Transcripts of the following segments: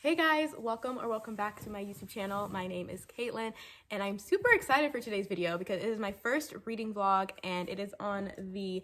Hey guys, welcome back to my YouTube channel. My name is Caitlin and I'm super excited for today's video because it is my first reading vlog and it is on the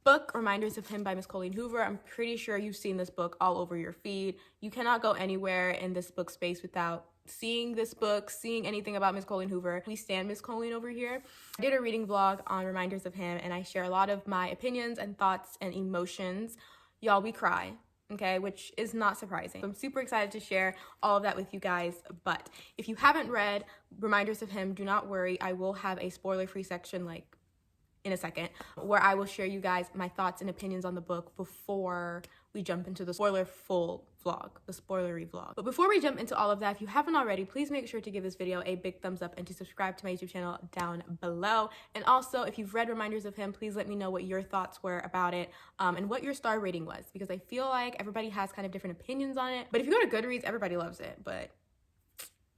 book Reminders of Him by Miss Colleen Hoover. I'm pretty sure you've seen this book all over your feed. You cannot go anywhere in this book space without seeing this book, seeing anything about Miss Colleen Hoover. We stand Miss Colleen over here. I did a reading vlog on Reminders of Him and I share a lot of my opinions and thoughts and emotions. Y'all, we cry. Okay, which is not surprising. I'm super excited to share all of that with you guys, but if you haven't read Reminders of Him, do not worry. I will have a spoiler-free section in a second where I will share you guys my thoughts and opinions on the book before we jump into the spoiler-full vlog, the spoilery vlog. But before we jump into all of that, if you haven't already, please make sure to give this video a big thumbs up and to subscribe to my YouTube channel down below. And also, if you've read Reminders of Him, please let me know what your thoughts were about it and what your star rating was, because I feel like everybody has kind of different opinions on it. But if you go to Goodreads, everybody loves it, but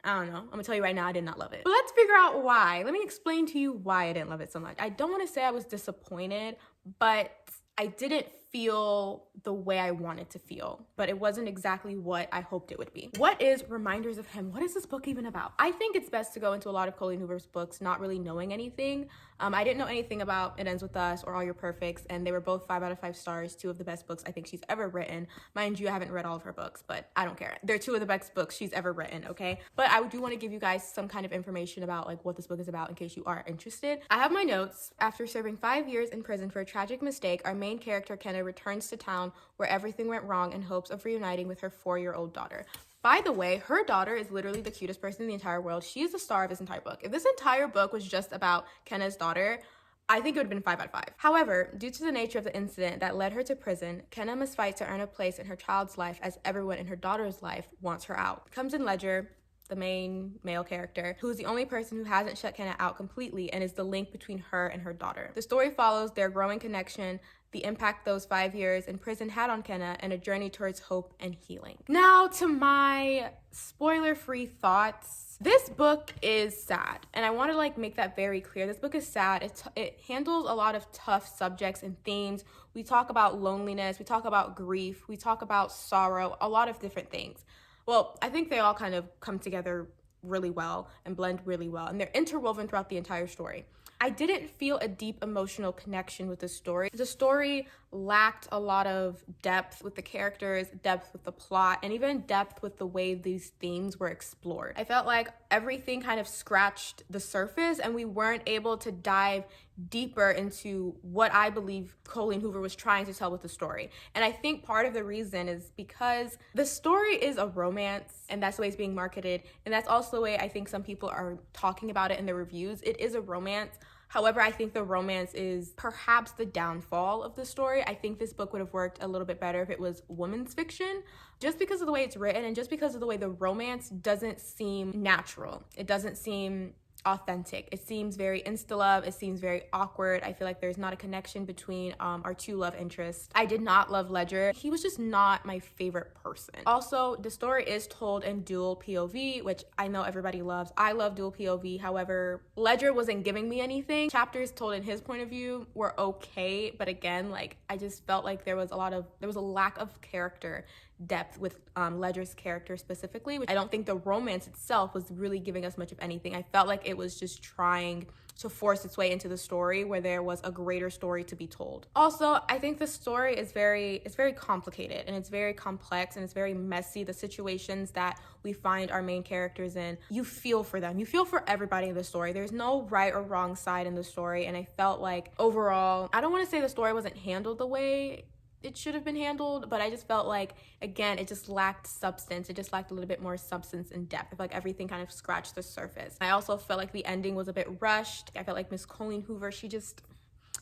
I don't know. I'm gonna tell you right now, I did not love it. But let's figure out why. Let me explain to you why I didn't love it so much. I don't want to say I was disappointed, but I didn't feel the way I wanted to feel, but it wasn't exactly what I hoped it would be. What is Reminders of Him? What is this book even about? I think it's best to go into a lot of Colleen Hoover's books not really knowing anything. I didn't know anything about It Ends With Us or All Your Perfects, and they were both 5 out of 5 stars, 2 of the best books I think she's ever written. Mind you, I haven't read all of her books, but I don't care. They're 2 of the best books she's ever written, okay? But I do want to give you guys some kind of information about what this book is about in case you are interested. I have my notes. After serving 5 years in prison for a tragic mistake, our main character, Kenna, returns to town where everything went wrong in hopes of reuniting with her 4-year-old daughter. By the way, her daughter is literally the cutest person in the entire world. She is the star of this entire book. If this entire book was just about Kenna's daughter, I think it would have been 5 out of 5. However, due to the nature of the incident that led her to prison, Kenna must fight to earn a place in her child's life as everyone in her daughter's life wants her out. Comes in Ledger, the main male character, who is the only person who hasn't shut Kenna out completely and is the link between her and her daughter. The story follows their growing connection, the impact those 5 years in prison had on Kenna, and a journey towards hope and healing. Now to my spoiler-free thoughts. This book is sad, and I want to make that very clear. This book is sad. It handles a lot of tough subjects and themes. We talk about loneliness, we talk about grief, we talk about sorrow, a lot of different things. Well, I think they all kind of come together really well and blend really well, and they're interwoven throughout the entire story. I didn't feel a deep emotional connection with the story. The story lacked a lot of depth with the characters, depth with the plot, and even depth with the way these themes were explored. I felt like everything kind of scratched the surface and we weren't able to dive deeper into what I believe Colleen Hoover was trying to tell with the story. And I think part of the reason is because the story is a romance, and that's the way it's being marketed, and that's also the way I think some people are talking about it in the reviews. It is a romance. However, I think the romance is perhaps the downfall of the story. I think this book would have worked a little bit better if it was women's fiction, just because of the way it's written and just because of the way the romance doesn't seem natural. It doesn't seem authentic. It seems very insta-love. It seems very awkward. I feel like there's not a connection between our 2 love interests. I did not love Ledger. He was just not my favorite person. Also, the story is told in dual POV, which I know everybody loves. I love dual POV. However, Ledger wasn't giving me anything. Chapters told in his point of view were okay, but again, I just felt like there was a lack of character depth with Ledger's character specifically, which I don't think the romance itself was really giving us much of anything. I felt like it was just trying to force its way into the story where there was a greater story to be told. Also, I think the story is very complicated and it's very complex and it's very messy. The situations that we find our main characters in, you feel for them. You feel for everybody in the story. There's no right or wrong side in the story, and I felt like overall, I don't want to say the story wasn't handled the way it should have been handled, but I just felt like, again, it just lacked substance. It just lacked a little bit more substance and depth. I feel like everything kind of scratched the surface. I also felt like the ending was a bit rushed. I felt like Miss Colleen Hoover, she just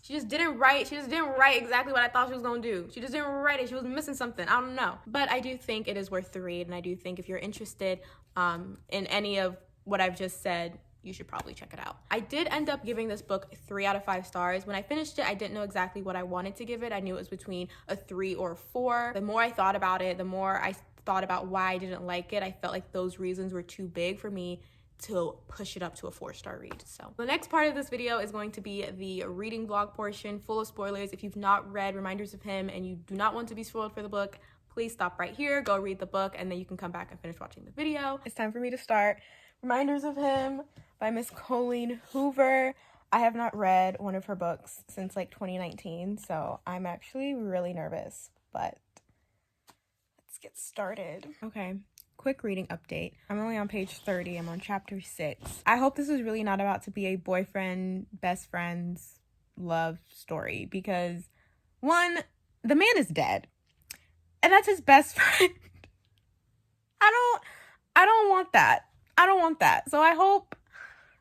didn't write exactly what I thought she was gonna do. She just didn't write it. She was missing something. I don't know. But I do think it is worth the read, and I do think if you're interested in any of what I've just said, you should probably check it out. I did end up giving this book 3 out of 5 stars. When I finished it, I didn't know exactly what I wanted to give it. I knew it was between a 3 or a 4. The more I thought about it, the more I thought about why I didn't like it. I felt like those reasons were too big for me to push it up to a 4-star read. So the next part of this video is going to be the reading vlog portion, full of spoilers. If you've not read Reminders of Him and you do not want to be spoiled for the book, please stop right here, go read the book, and then you can come back and finish watching the video. It's time for me to start. Reminders of Him by Miss Colleen Hoover. I have not read one of her books since like 2019, so I'm actually really nervous, but let's get started. Okay, quick reading update. I'm only on page 30. I'm on chapter 6. I hope this is really not about to be a boyfriend, best friends, love story, because one, the man is dead, and that's his best friend. I don't want that. I don't want that. So I hope,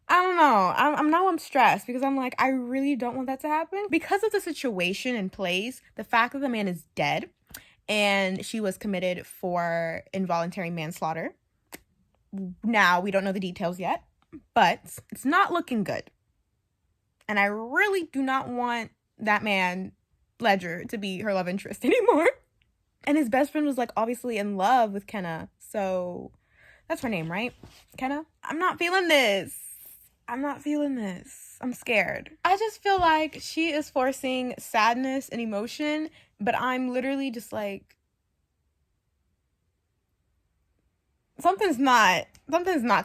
I don't know. I'm stressed because I'm like, I really don't want that to happen. Because of the situation in place, the fact that the man is dead and she was committed for involuntary manslaughter. Now, we don't know the details yet, but it's not looking good. And I really do not want that man, Ledger, to be her love interest anymore. And his best friend was like obviously in love with Kenna. So that's her name, right? Kenna? I'm not feeling this. I'm scared. I just feel like she is forcing sadness and emotion, but I'm literally just like, something's not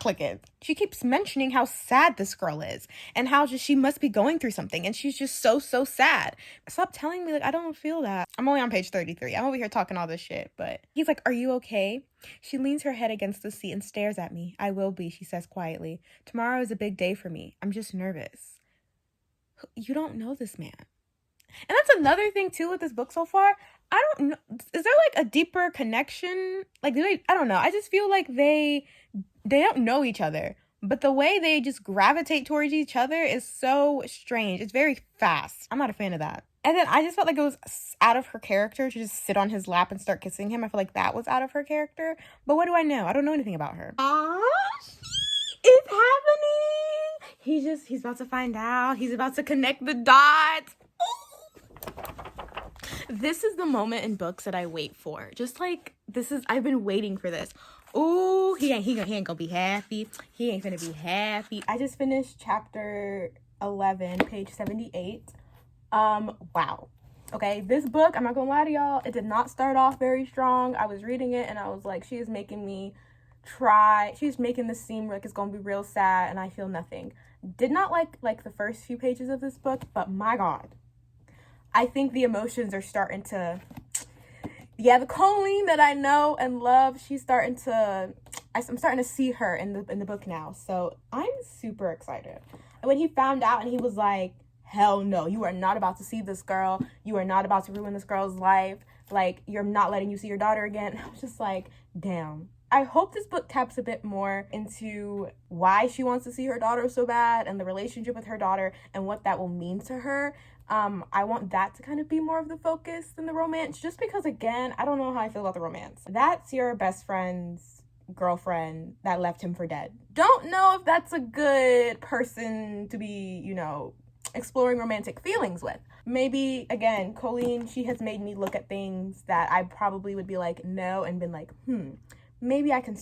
clicking. She keeps mentioning how sad this girl is and how just she must be going through something, and she's just so sad. Stop telling me like I don't feel that. I'm only on page 33. I'm over here talking all this shit, but he's like, "Are you okay?" She leans her head against the seat and stares at me. "I will be," she says quietly. "Tomorrow is a big day for me. I'm just nervous." You don't know this man. And that's another thing too with this book so far. I don't know. Is there like a deeper connection? Like, I don't know. I just feel like they don't know each other. But the way they just gravitate towards each other is so strange. It's very fast. I'm not a fan of that. And then I just felt like it was out of her character to just sit on his lap and start kissing him. I feel like that was out of her character. But what do I know? I don't know anything about her. It's happening. He's about to find out. He's about to connect the dots. This is the moment in books that I wait for. Just like, I've been waiting for this. Ooh, he ain't gonna be happy. He ain't gonna be happy. I just finished chapter 11, page 78. Wow. Okay, this book, I'm not gonna lie to y'all, it did not start off very strong. I was reading it and I was like, she is making me try. She's making this seem like it's gonna be real sad, and I feel nothing. Did not like the first few pages of this book, but my God. I think the emotions are starting to, the Colleen that I know and love, I'm starting to see her in the book now. So I'm super excited. And when he found out and he was like, hell no, you are not about to see this girl. You are not about to ruin this girl's life. Like, you're not letting you see your daughter again. I was just like, damn. I hope this book taps a bit more into why she wants to see her daughter so bad and the relationship with her daughter and what that will mean to her. I want that to kind of be more of the focus than the romance, just because, again, I don't know how I feel about the romance. That's your best friend's girlfriend that left him for dead. Don't know if that's a good person to be, exploring romantic feelings with. Maybe, again, Colleen, she has made me look at things that I probably would be like, no, and been like, maybe I can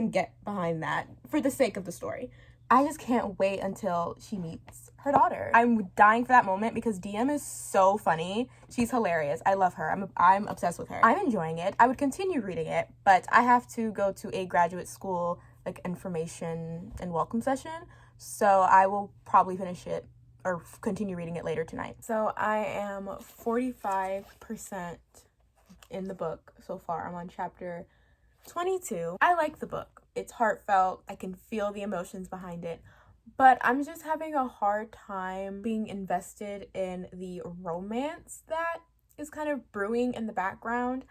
get behind that for the sake of the story. I just can't wait until she meets her daughter. I'm dying for that moment because DM is so funny. She's hilarious. I love her. I'm obsessed with her. I'm enjoying it. I would continue reading it, but I have to go to a graduate school information and welcome session. So I will probably finish it or continue reading it later tonight. So I am 45% in the book so far. I'm on chapter 22. I like the book. It's heartfelt. I can feel the emotions behind it. But I'm just having a hard time being invested in the romance that is kind of brewing in the background.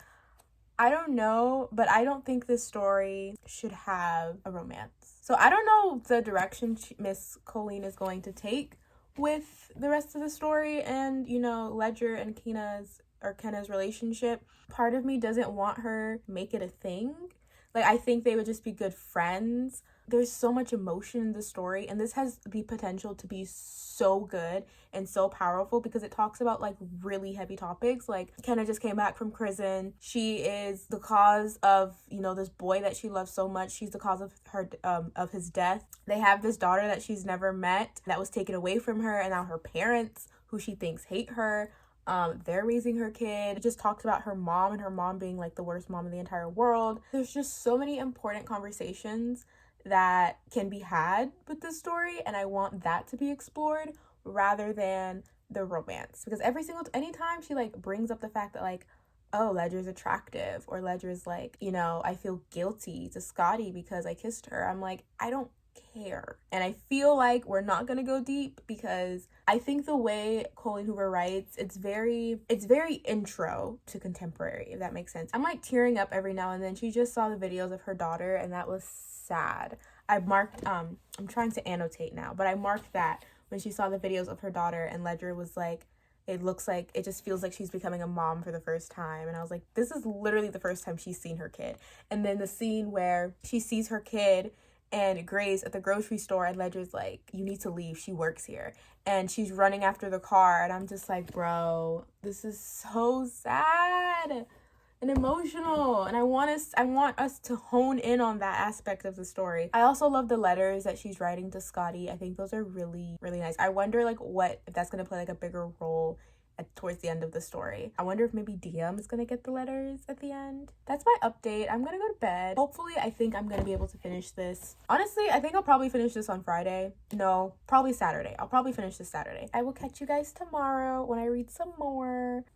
I don't know, but I don't think this story should have a romance. So I don't know the direction Miss Colleen is going to take with the rest of the story and, Ledger and Kenna's relationship. Part of me doesn't want her to make it a thing. I think they would just be good friends. There's so much emotion in the story, and this has the potential to be so good and so powerful because it talks about really heavy topics. Kenna just came back from prison. She is the cause of this boy that she loves so much. She's the cause of his death. They have this daughter that she's never met that was taken away from her, and now her parents, who she thinks hate her, They're raising her kid. It just talks about her mom and her mom being like the worst mom in the entire world. There's just so many important conversations that can be had with this story, and I want that to be explored rather than the romance. Because anytime she like brings up the fact that like, oh, Ledger's attractive, or Ledger's like, you know, I feel guilty to Scotty because I kissed her, I'm like, I don't care. And I feel like we're not gonna go deep because I think the way Colleen Hoover writes, it's very intro to contemporary, if that makes sense. I'm like tearing up every now and then. She just saw the videos of her daughter, and that was sad. I marked, I'm trying to annotate now, but I marked that when she saw the videos of her daughter, and Ledger was like, it just feels like she's becoming a mom for the first time. And I was like, this is literally the first time she's seen her kid. And then the scene where she sees her kid and Grace at the grocery store, and Ledger's like, you need to leave, she works here. And she's running after the car, and I'm just like, bro, this is so sad and emotional, and I want us to hone in on that aspect of the story. I also love the letters that she's writing to Scotty. I think those are really, really nice. I wonder like if that's gonna play like a bigger role towards the end of the story. I wonder if maybe DM is gonna get the letters at the end. That's my update. I'm gonna go to bed. Hopefully, I think I'm gonna be able to finish this. Honestly, I think I'll probably finish this on Friday. No, probably Saturday. I'll probably finish this Saturday. I will catch you guys tomorrow when I read some more.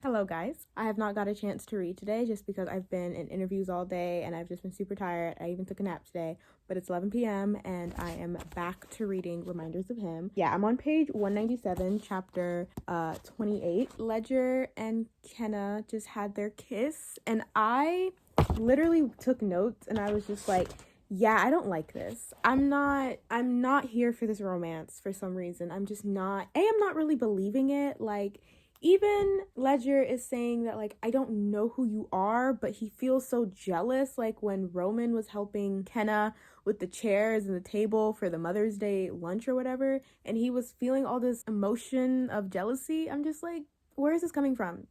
Hello guys. I have not got a chance to read today just because I've been in interviews all day and I've just been super tired. I even took a nap today, but it's 11 p.m. and I am back to reading Reminders of Him. Yeah, I'm on page 197, chapter 28. Ledger and Kenna just had their kiss, and I literally took notes, and I was just like, yeah, I don't like this. I'm not here for this romance for some reason. I'm just not. I'm not really believing it. Like, even Ledger is saying that, like, I don't know who you are, but he feels so jealous, like when Roman was helping Kenna with the chairs and the table for the Mother's Day lunch or whatever, and he was feeling all this emotion of jealousy. I'm just like, where is this coming from?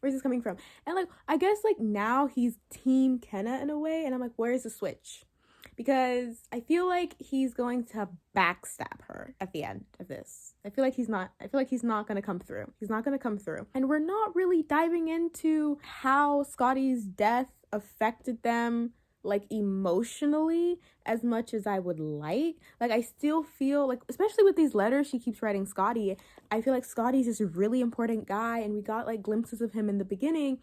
Where's this coming from? And, like, I guess, like, now he's team Kenna in a way, and I'm like, where is the switch? Because I feel like he's going to backstab her at the end of this. I feel like he's not going to come through. He's not going to come through. And we're not really diving into how Scotty's death affected them, like, emotionally as much as I would like. Like, I still feel like, especially with these letters she keeps writing Scotty, I feel like Scotty's just a really important guy, and we got, like, glimpses of him in the beginning,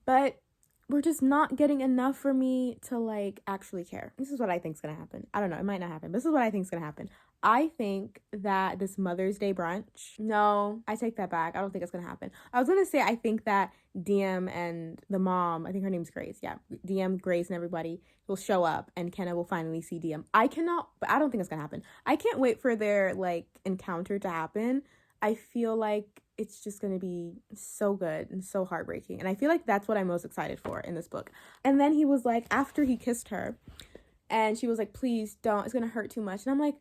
but we're just not getting enough for me to, like, actually care. This is what I think is going to happen. I don't know. It might not happen. This is what I think is going to happen. I think that this Mother's Day brunch... No, I take that back. I don't think it's going to happen. I was going to say I think that DM and the mom, I think her name's Grace. Yeah, DM, Grace, and everybody will show up, and Kenna will finally see DM. I don't think it's going to happen. I can't wait for their, like, encounter to happen. I feel like it's just going to be so good and so heartbreaking. And I feel like that's what I'm most excited for in this book. And then he was like, after he kissed her, and she was like, please don't, it's going to hurt too much. And I'm like,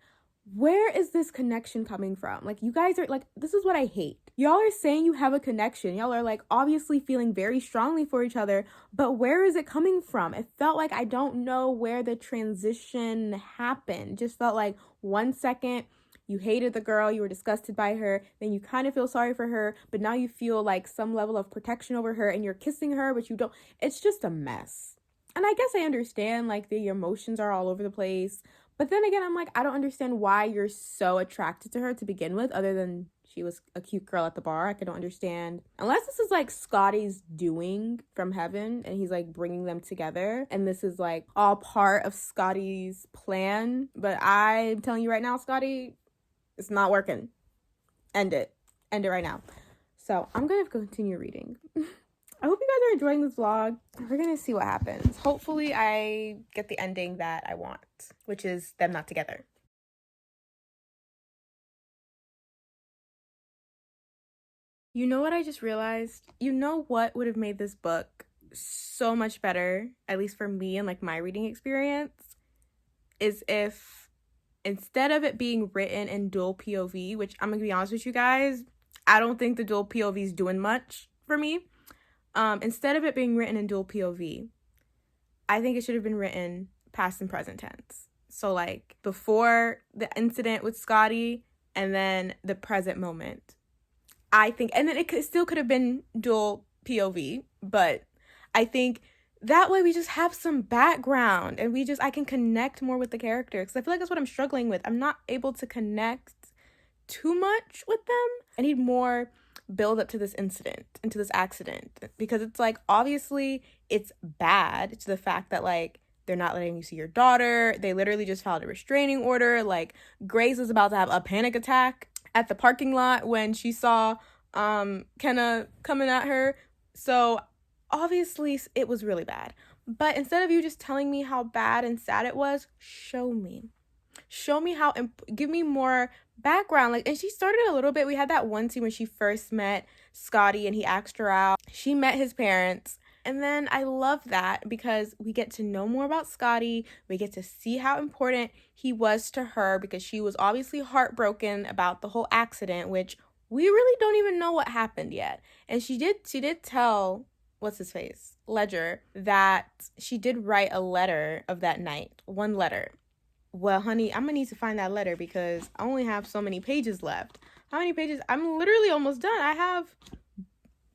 where is this connection coming from? Like, you guys are like, this is what I hate. Y'all are saying you have a connection. Y'all are, like, obviously feeling very strongly for each other, but where is it coming from? It felt like I don't know where the transition happened. It just felt like 1 second you hated the girl, you were disgusted by her, then you kind of feel sorry for her, but now you feel like some level of protection over her, and you're kissing her, but you don't. It's just a mess. And I guess I understand, like, the emotions are all over the place, but then again, I'm like, I don't understand why you're so attracted to her to begin with, other than she was a cute girl at the bar. I don't understand. Unless this is, like, Scotty's doing from heaven, and he's, like, bringing them together, and this is, like, all part of Scotty's plan. But I'm telling you right now, Scotty, it's not working. End it right now. So I'm gonna continue reading. I hope you guys are enjoying this vlog. We're gonna see what happens. Hopefully I get the ending that I want, which is them not together. You know what I just realized? You know what would have made this book so much better, at least for me and, like, my reading experience, is if instead of it being written in dual POV, which I'm gonna be honest with you guys, I don't think the dual POV is doing much for me. Instead of it being written in dual POV, I think it should have been written past and present tense. So, like, before the incident with Scotty, and then the present moment. I think, and then still could have been dual POV, but I think that way we just have some background and I can connect more with the character, because I feel like that's what I'm struggling with. I'm not able to connect too much with them. I need more build up to this incident and to this accident, because it's like, obviously it's bad to the fact that like they're not letting you see your daughter. They literally just filed a restraining order. Like, Grace is about to have a panic attack at the parking lot when she saw Kenna coming at her. So obviously it was really bad. But instead of you just telling me how bad and sad it was, show me how, give me more background. Like, and she started a little bit. We had that one scene when she first met Scotty and he asked her out. She met his parents. And then I love that because we get to know more about Scotty. We get to see how important he was to her, because she was obviously heartbroken about the whole accident, which we really don't even know what happened yet. And she did tell, what's his face, Ledger, that she did write a letter of that night. One letter. Well, honey, I'm gonna need to find that letter because I only have so many pages left. How many pages? I'm literally almost done. I have,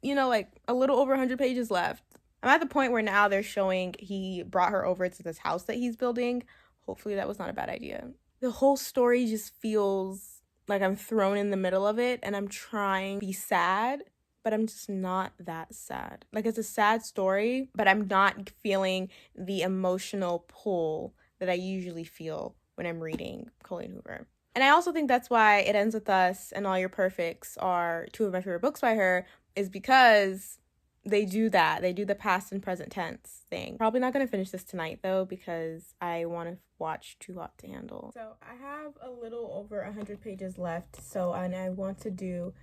like a little over 100 pages left. I'm at the point where now they're showing he brought her over to this house that he's building. Hopefully that was not a bad idea. The whole story just feels like I'm thrown in the middle of it and I'm trying to be sad, but I'm just not that sad. Like, it's a sad story, but I'm not feeling the emotional pull that I usually feel when I'm reading Colleen Hoover. And I also think that's why It Ends With Us and All Your Perfects are two of my favorite books by her, is because they do that. They do the past and present tense thing. Probably not going to finish this tonight, though, because I want to watch Too Hot to Handle. So I have a little over 100 pages left, and I want to do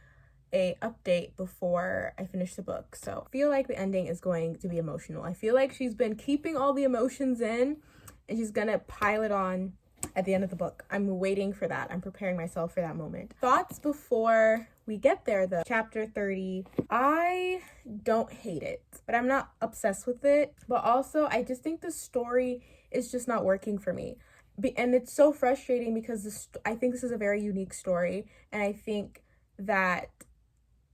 a update before I finish the book. So I feel like the ending is going to be emotional. I feel like she's been keeping all the emotions in, and she's going to pile it on at the end of the book. I'm waiting for that. I'm preparing myself for that moment. Thoughts before we get there, though. Chapter 30. I don't hate it, but I'm not obsessed with it. But also, I just think the story is just not working for me. And it's so frustrating because I think this is a very unique story. And I think that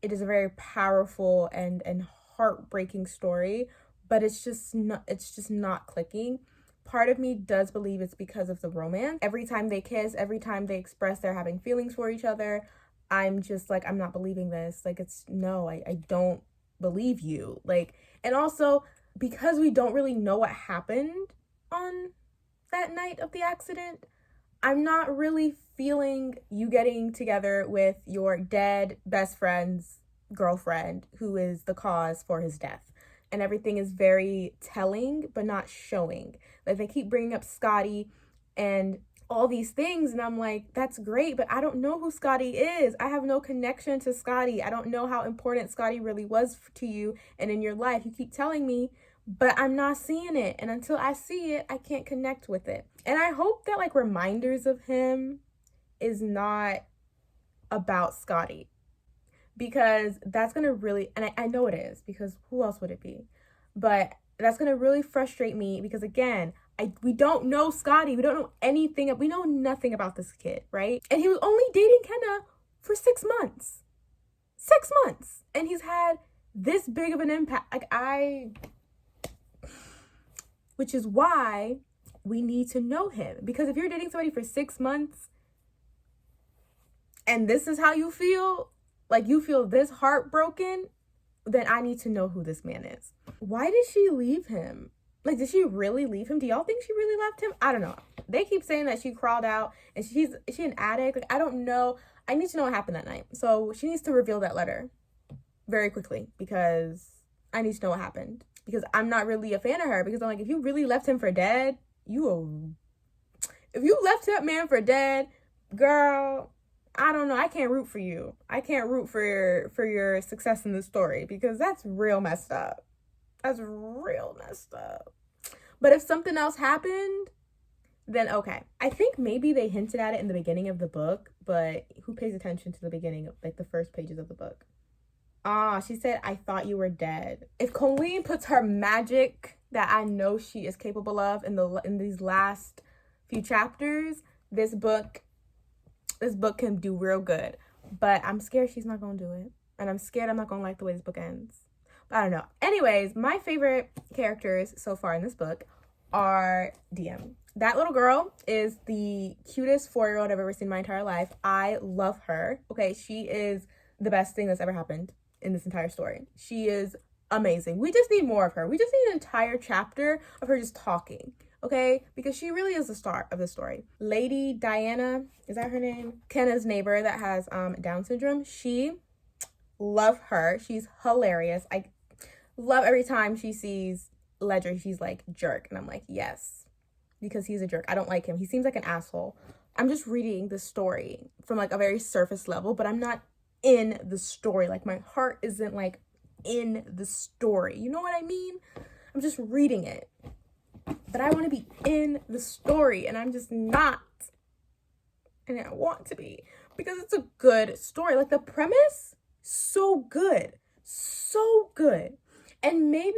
it is a very powerful and heartbreaking story. But it's just not clicking. Part of me does believe it's because of the romance. Every time they kiss, every time they express they're having feelings for each other, I'm just like, I'm not believing this. Like, I don't believe you. Like, and also because we don't really know what happened on that night of the accident, I'm not really feeling you getting together with your dead best friend's girlfriend who is the cause for his death. And everything is very telling, but not showing. Like, they keep bringing up Scotty and all these things, and I'm like, that's great, but I don't know who Scotty is. I have no connection to Scotty. I don't know how important Scotty really was to you and in your life. You keep telling me, but I'm not seeing it. And until I see it, I can't connect with it. And I hope that, like, reminders of him is not about Scotty. Because that's going to really, and I know it is, because who else would it be? But that's going to really frustrate me because, again, we don't know Scotty. We don't know anything. We know nothing about this kid, right? And he was only dating Kenna for 6 months. 6 months. And he's had this big of an impact. Which is why we need to know him. Because if you're dating somebody for 6 months and this is how you feel, like you feel this heartbroken, then I need to know who this man is. Why did she leave him? Like, did she really leave him? Do y'all think she really left him? I don't know. They keep saying that she crawled out and is she an addict? Like, I don't know. I need to know what happened that night. So she needs to reveal that letter very quickly because I need to know what happened. Because I'm not really a fan of her, because I'm like, if you really left him for dead, if you left that man for dead, girl, I don't know. I can't root for you. I can't root for your success in the story because that's real messed up. That's real messed up. But if something else happened, then okay. I think maybe they hinted at it in the beginning of the book, but who pays attention to the beginning of, like, the first pages of the book? She said, I thought you were dead. If Colleen puts her magic that I know she is capable of in these last few chapters, this book can do real good. But I'm scared she's not gonna do it. and I'm scared I'm not gonna like the way this book ends. But I don't know. Anyways, my favorite characters so far in this book are DM. That little girl is the cutest 4-year-old I've ever seen in my entire life. I love her. Okay, she is the best thing that's ever happened in this entire story. She is amazing. We just need more of her. We just need an entire chapter of her just talking, okay? Because she really is the star of the story. Lady Diana, is that her name? Kenna's neighbor that has Down syndrome. Love her. She's hilarious. I love every time she sees Ledger, she's like, jerk. And I'm like, yes, because he's a jerk. I don't like him. He seems like an asshole. I'm just reading the story from like a very surface level, but I'm not in the story. Like my heart isn't like in the story. You know what I mean? I'm just reading it. But I want to be in the story, and I'm just not. And I want to be, because it's a good story. Like the premise, so good. So good. And maybe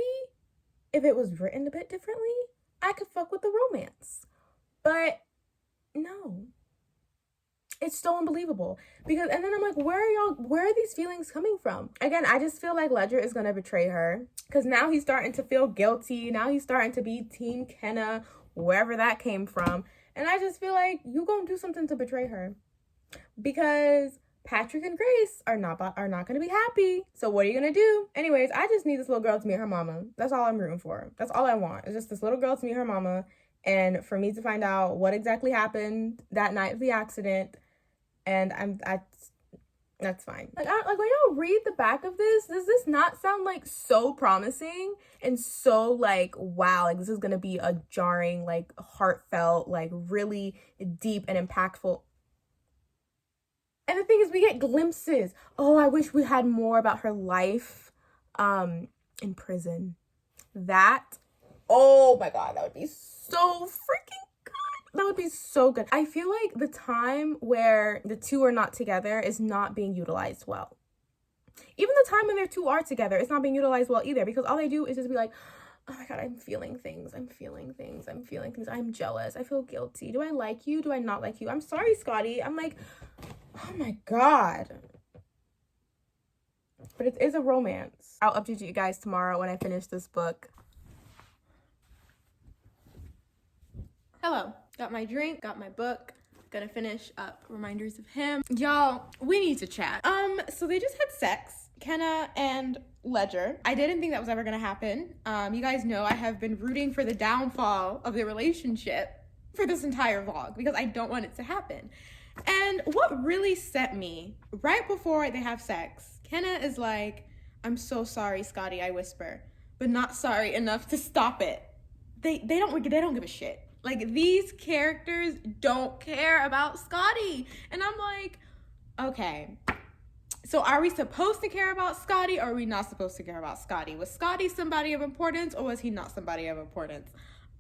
if it was written a bit differently, I could fuck with the romance. But no. It's so unbelievable. Because, and then I'm like, where are these feelings coming from? Again, I just feel like Ledger is gonna betray her. Because now he's starting to feel guilty. Now he's starting to be Team Kenna, wherever that came from. And I just feel like you gonna do something to betray her. Because Patrick and Grace are not gonna be happy. So what are you gonna do? Anyways, I just need this little girl to meet her mama. That's all I'm rooting for. That's all I want. It's just this little girl to meet her mama, and for me to find out what exactly happened that night of the accident. And that's fine. Like when y'all read the back of this, does this not sound like so promising and so like, wow, like this is gonna be a jarring, like heartfelt, like really deep and impactful. And the thing is, we get glimpses. Oh, I wish we had more about her life in prison. Oh my God, that would be so freaking good. That would be so good. I feel like the time where the two are not together is not being utilized well. Even the time when their two are together, it's not being utilized well either, because all they do is just be like, oh my God, I'm feeling things. I'm jealous. I feel guilty. Do I like you? Do I not like you? I'm sorry, Scotty. I'm like, oh my God. But it is a romance. I'll update you guys tomorrow when I finish this book. Hello. Got my drink, got my book. Gonna finish up Reminders of Him. Y'all, we need to chat. So they just had sex, Kenna and Ledger. I didn't think that was ever gonna happen. You guys know I have been rooting for the downfall of the relationship for this entire vlog because I don't want it to happen. And what really set me, right before they have sex, Kenna is like, I'm so sorry, Scotty, I whisper, but not sorry enough to stop it. They don't give a shit. Like, these characters don't care about Scotty. And I'm like, okay, so are we supposed to care about Scotty, or are we not supposed to care about Scotty? Was Scotty somebody of importance, or was he not somebody of importance?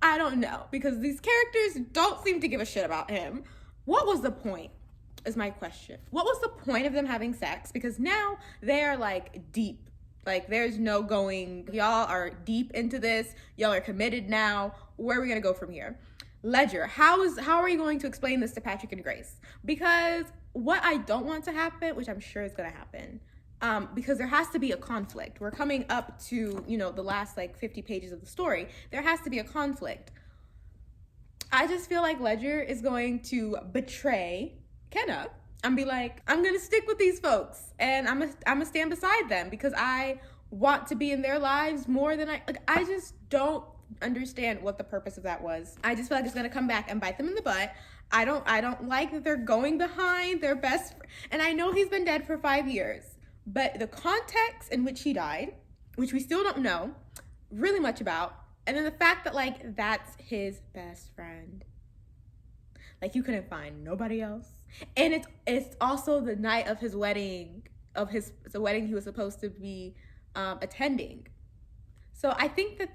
I don't know, because these characters don't seem to give a shit about him. What was the point, is my question. What was the point of them having sex? Because now they're like deep. Like, there's no going, y'all are deep into this. Y'all are committed now. Where are we gonna go from here? Ledger, how are you going to explain this to Patrick and Grace? Because what I don't want to happen, which I'm sure is gonna happen, because there has to be a conflict. We're coming up to, the last like 50 pages of the story. There has to be a conflict. I just feel like Ledger is going to betray Kenna and be like, I'm gonna stick with these folks and I'm gonna stand beside them because I want to be in their lives more than I just don't understand what the purpose of that was. I just feel like it's gonna come back and bite them in the butt. I don't like that they're going behind their best friend. And I know he's been dead for 5 years, but the context in which he died, which we still don't know really much about, and then the fact that like that's his best friend. Like, you couldn't find nobody else. And it's also the night of his wedding, it's a wedding he was supposed to be attending. So I think that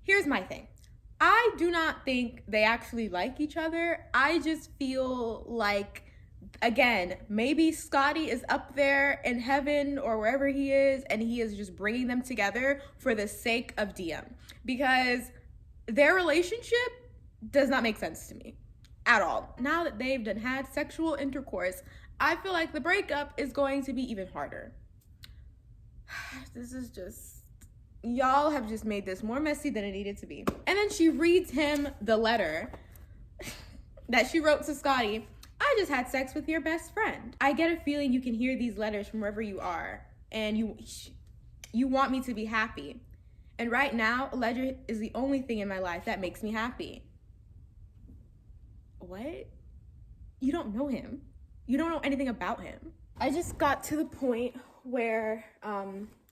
here's my thing. I do not think they actually like each other. I just feel like, again, maybe Scotty is up there in heaven or wherever he is, and he is just bringing them together for the sake of DM. Because their relationship does not make sense to me at all. Now that they've had sexual intercourse, I feel like the breakup is going to be even harder. This is just, y'all have just made this more messy than it needed to be. And then she reads him the letter that she wrote to Scotty. I just had sex with your best friend. I get a feeling you can hear these letters from wherever you are, and you want me to be happy. And right now, Ledger is the only thing in my life that makes me happy. What? You don't know him. You don't know anything about him. I just got to the point where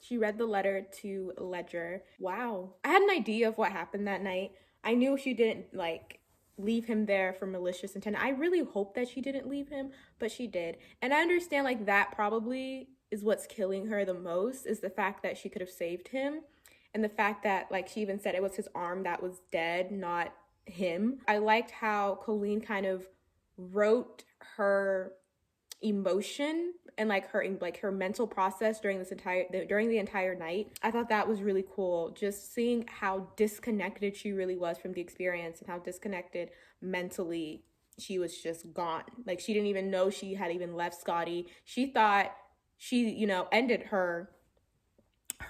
she read the letter to Ledger. Wow. I had an idea of what happened that night. I knew she didn't leave him there for malicious intent. I really hope that she didn't leave him, but she did. And I understand that probably is what's killing her the most, is the fact that she could have saved him. And the fact that she even said it was his arm that was dead, not him. I liked how Colleen kind of wrote her emotion and her mental process during the entire night. I thought that was really cool, just seeing how disconnected she really was from the experience and how disconnected mentally she was just gone. She didn't even know she had even left Scotty. She thought she ended her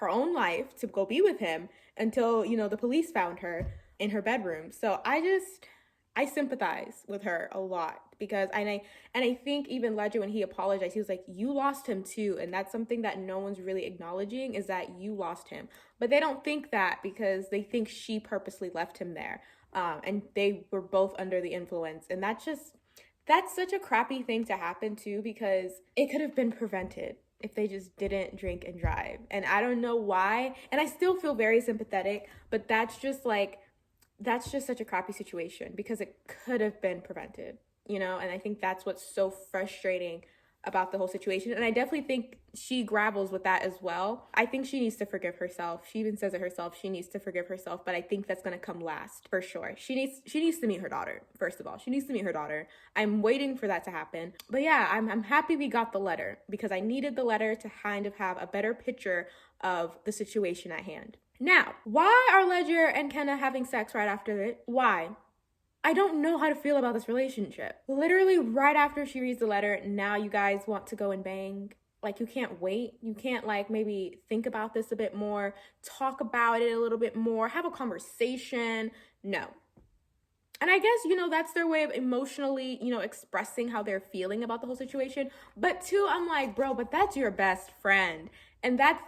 own life to go be with him until the police found her in her bedroom. So I sympathize with her a lot, because I think even Ledger, when he apologized, he was like, you lost him too. And that's something that no one's really acknowledging, is that you lost him. But they don't think that, because they think she purposely left him there. And they were both under the influence. And that's such a crappy thing to happen too, because it could have been prevented if they just didn't drink and drive. And I don't know why. And I still feel very sympathetic, but that's just such a crappy situation, because it could have been prevented, and I think that's what's so frustrating about the whole situation. And I definitely think she grapples with that as well. I think she needs to forgive herself. She even says it herself. She needs to forgive herself, but I think that's going to come last for sure. She needs to meet her daughter. First of all, she needs to meet her daughter. I'm waiting for that to happen. But yeah, I'm happy we got the letter, because I needed the letter to kind of have a better picture of the situation at hand. Now, why are Ledger and Kenna having sex right after it? Why? I don't know how to feel about this relationship. Literally right after she reads the letter, now you guys want to go and bang. You can't wait. You can't maybe think about this a bit more, talk about it a little bit more, have a conversation. No. And I guess, that's their way of emotionally, expressing how they're feeling about the whole situation. But two, I'm like, bro, but that's your best friend. And that's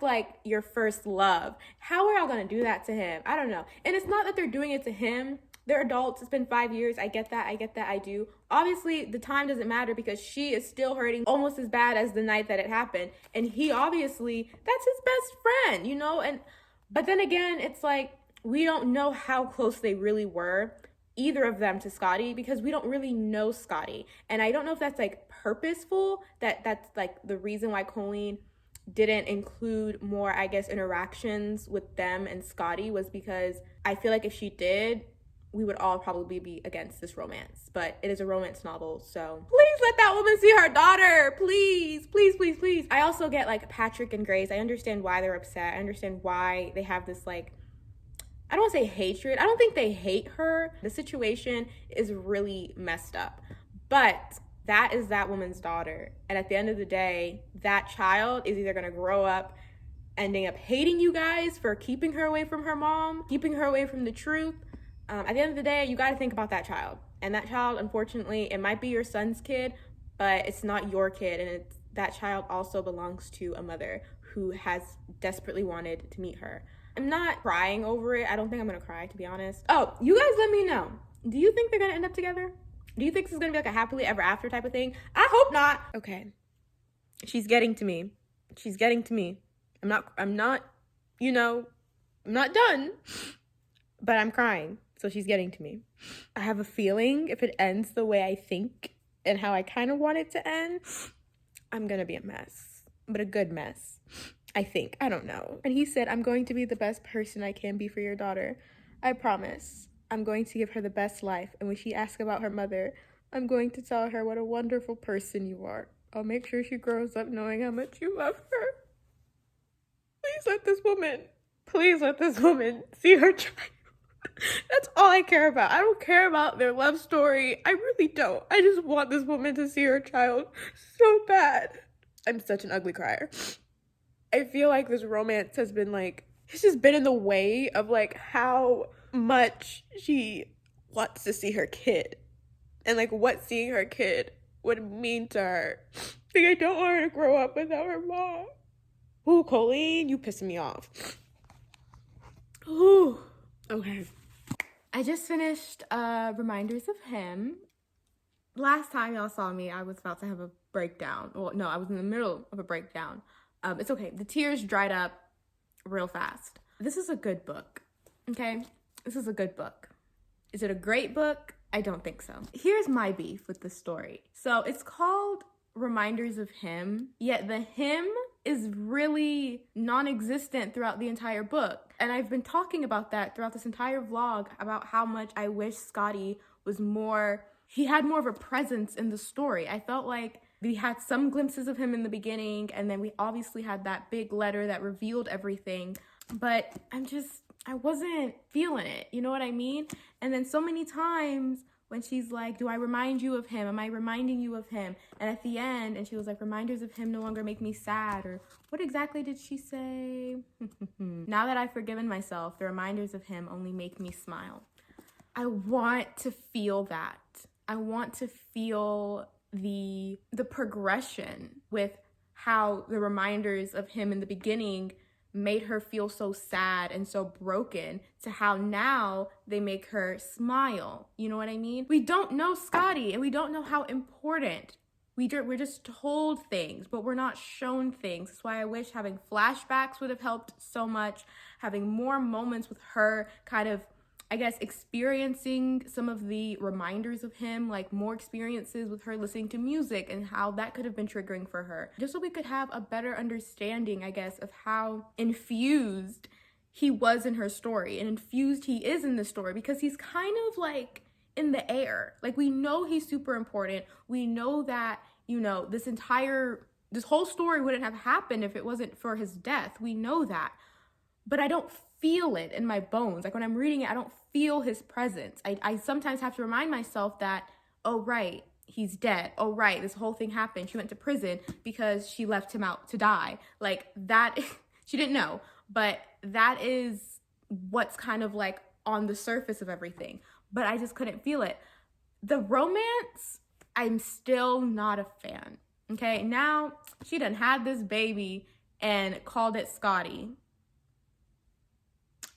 your first love. How are y'all gonna do that to him? I don't know. And it's not that they're doing it to him. They're adults. It's been 5 years. I get that. I do. Obviously, the time doesn't matter, because she is still hurting almost as bad as the night that it happened. And he obviously, that's his best friend, but then again, it's we don't know how close they really were, either of them, to Scotty, because we don't really know Scotty. And I don't know if that's purposeful, that's the reason why Colleen didn't include more, I guess, interactions with them and Scotty, was because I feel if she did, we would all probably be against this romance. But it is a romance novel, so please let that woman see her daughter. Please, please, please, please. I also get Patrick and Grace. I understand why they're upset. I understand why they have this I don't want to say hatred. I don't think they hate her. The situation is really messed up. But that is that woman's daughter. And at the end of the day, that child is either going to grow up ending up hating you guys for keeping her away from her mom, keeping her away from the truth. At the end of the day, you got to think about that child. And that child, unfortunately, it might be your son's kid, but it's not your kid. And that child also belongs to a mother who has desperately wanted to meet her. I'm not crying over it. I don't think I'm going to cry, to be honest. Oh, you guys let me know. Do you think they're going to end up together? Do you think this is going to be a happily ever after type of thing? I hope not. Okay. She's getting to me. I'm not done, but I'm crying. So she's getting to me. I have a feeling if it ends the way I think and how I kind of want it to end, I'm going to be a mess, but a good mess, I think. I don't know. And he said, I'm going to be the best person I can be for your daughter. I promise. I'm going to give her the best life. And when she asks about her mother, I'm going to tell her what a wonderful person you are. I'll make sure she grows up knowing how much you love her. Please let this woman see her child. That's all I care about. I don't care about their love story. I really don't. I just want this woman to see her child so bad. I'm such an ugly crier. I feel like this romance has been like, it's just been in the way of like how much she wants to see her kid and like what seeing her kid would mean to her. Like, I don't want her to grow up without her mom. Ooh, Colleen, you pissing me off. Ooh, okay. I just finished Reminders of Him. Last time y'all saw me, I was about to have a breakdown. Well, no, I was in the middle of a breakdown. It's okay. The tears dried up real fast. This is a good book, okay? This is a good book. Is it a great book? I don't think so. Here's my beef with the story. So it's called Reminders of Him, yet the him is really non-existent throughout the entire book. And I've been talking about that throughout this entire vlog, about how much I wish Scotty was more, he had more of a presence in the story. I felt like we had some glimpses of him in the beginning, and then we obviously had that big letter that revealed everything, but I wasn't feeling it, you know what I mean? And then so many times when she's like, do I remind you of him? Am I reminding you of him? And at the end, and she was like, reminders of him no longer make me sad, or what exactly did she say? Now that I've forgiven myself, the reminders of him only make me smile. I want to feel that. I want to feel the progression with how the reminders of him in the beginning made her feel so sad and so broken, to how now they make her smile. You know what I mean? We don't know Scotty, and we don't know how important. We're just told things, but we're not shown things. That's why I wish having flashbacks would have helped so much, having more moments with her kind of, I guess, experiencing some of the reminders of him, like more experiences with her listening to music and how that could have been triggering for her. Just so we could have a better understanding, I guess, of how infused he was in her story and infused he is in the story, because he's kind of like in the air. Like, we know he's super important. We know that, you know, this whole story wouldn't have happened if it wasn't for his death. We know that. But I don't feel it in my bones. Like, when I'm reading it, I don't feel his presence. I sometimes have to remind myself that, oh, right, he's dead. Oh, right, this whole thing happened. She went to prison because she left him out to die. Like, that, she didn't know. But that is what's kind of like on the surface of everything. But I just couldn't feel it. The romance, I'm still not a fan. Okay, now she done had this baby and called it Scotty.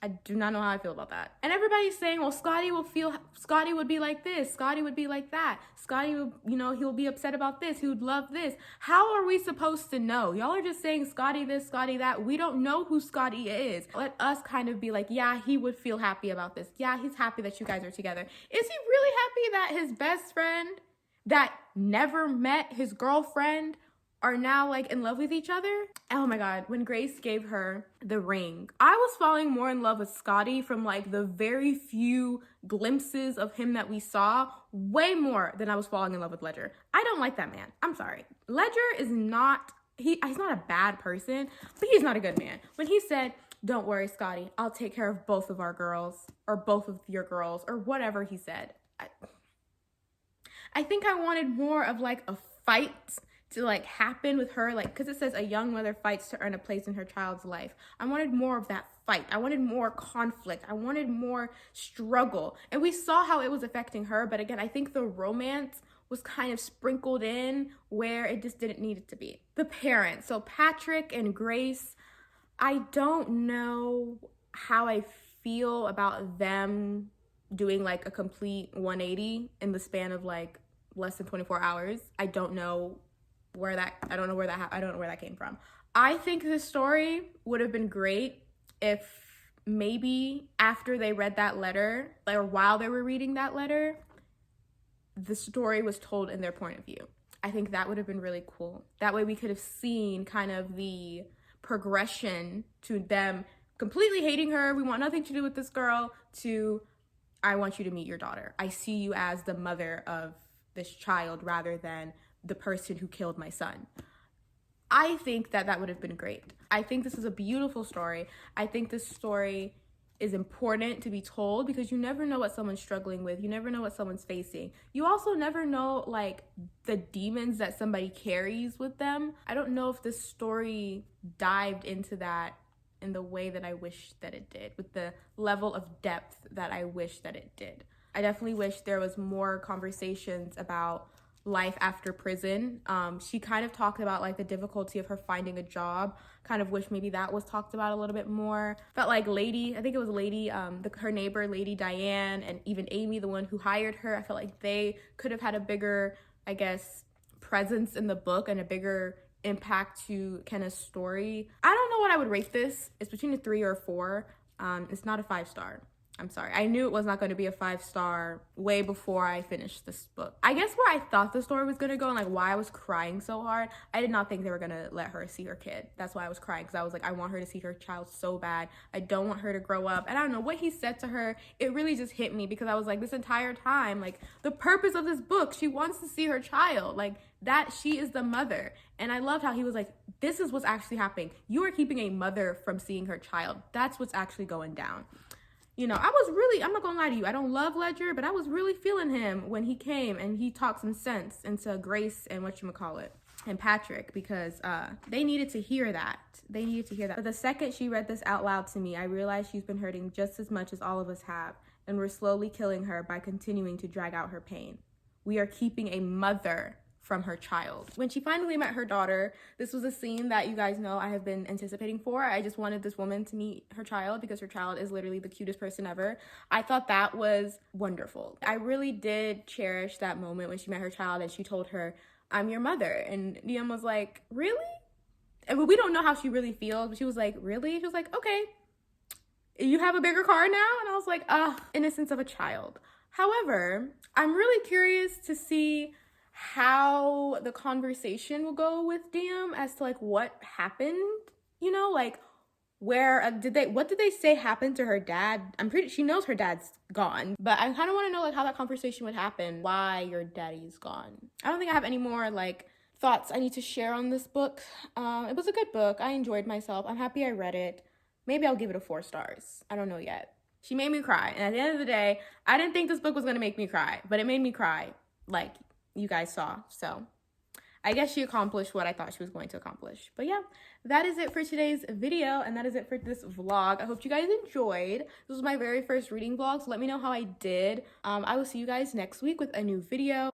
I do not know how I feel about that. And everybody's saying, well, Scotty would be like this, Scotty would be like that, Scotty would, you know, he'll be upset about this, he would love this. How are we supposed to know? Y'all are just saying Scotty this, Scotty that. We don't know who Scotty is. Let us kind of be like, yeah, he would feel happy about this. Yeah, he's happy that you guys are together. Is he really happy that his best friend that never met his girlfriend are now like in love with each other? Oh my God, when Grace gave her the ring, I was falling more in love with Scotty from like the very few glimpses of him that we saw, way more than I was falling in love with Ledger. I don't like that man. I'm sorry. Ledger is not, he's not a bad person, but he's not a good man. When he said, don't worry, Scotty, I'll take care of both of our girls, or both of your girls, or whatever he said. I think I wanted more of like a fight to like happen with her, like, because it says a young mother fights to earn a place in her child's life. I wanted more of that fight. I wanted more conflict. I wanted more struggle. And we saw how it was affecting her, but again, I think the romance was kind of sprinkled in where it just didn't need it to be. The parents, so Patrick and Grace, I don't know how I feel about them doing like a complete 180 in the span of like less than 24 hours. I don't know where that came from. I think this story would have been great if maybe after they read that letter, or while they were reading that letter, the story was told in their point of view. I think that would have been really cool. That way we could have seen kind of the progression to them completely hating her, we want nothing to do with this girl, to I want you to meet your daughter. I see you as the mother of this child rather than the person who killed my son. I think that would have been great. I think this is a beautiful story. I think this story is important to be told, because you never know what someone's struggling with. You never know what someone's facing. You also never know like the demons that somebody carries with them. I don't know if this story dived into that in the way that I wish that it did, with the level of depth that I wish that it did. I definitely wish there was more conversations about life after prison. She kind of talked about like the difficulty of her finding a job. Kind of wish maybe that was talked about a little bit more. Felt like Lady, I think it was Lady, her neighbor, Lady Diane, and even Amy, the one who hired her, I felt like they could have had a bigger, I guess, presence in the book and a bigger impact to Kenna's story. I don't know what I would rate this. It's between a 3 or a 4. It's not a 5-star. I'm sorry. I knew it was not going to be a 5-star way before I finished this book. I guess where I thought the story was going to go and like why I was crying so hard, I did not think they were going to let her see her kid. That's why I was crying, because I was like, I want her to see her child so bad. I don't want her to grow up. And I don't know what he said to her. It really just hit me, because I was like, this entire time, like the purpose of this book, she wants to see her child. Like that, she is the mother. And I loved how he was like, this is what's actually happening. You are keeping a mother from seeing her child. That's what's actually going down. You know, I was really, I'm not gonna lie to you, I don't love Ledger, but I was really feeling him when he came and he talked some sense into Grace and whatchamacallit, and Patrick, because they needed to hear that. They needed to hear that. But the second she read this out loud to me, I realized she's been hurting just as much as all of us have, and we're slowly killing her by continuing to drag out her pain. We are keeping a mother from her child. When she finally met her daughter, this was a scene that you guys know I have been anticipating for. I just wanted this woman to meet her child, because her child is literally the cutest person ever. I thought that was wonderful. I really did cherish that moment when she met her child and she told her, I'm your mother. And Liam was like, really? And we don't know how she really feels, but she was like, really? She was like, okay, you have a bigger car now? And I was like, innocence of a child. However, I'm really curious to see how the conversation will go with Diem as to like what happened, you know, like where what did they say happened to her dad? I'm pretty, she knows her dad's gone, but I kind of want to know like how that conversation would happen, why your daddy's gone. I don't think I have any more like thoughts I need to share on this book. It was a good book. I enjoyed myself. I'm happy I read it. Maybe I'll give it a 4 stars. I don't know yet. She made me cry, and at the end of the day, I didn't think this book was gonna make me cry, but it made me cry, like you guys saw. So I guess she accomplished what I thought she was going to accomplish. But yeah, that is it for today's video, and that is it for this vlog. I hope you guys enjoyed. This was my very first reading vlog, so let me know how I did. I will see you guys next week with a new video.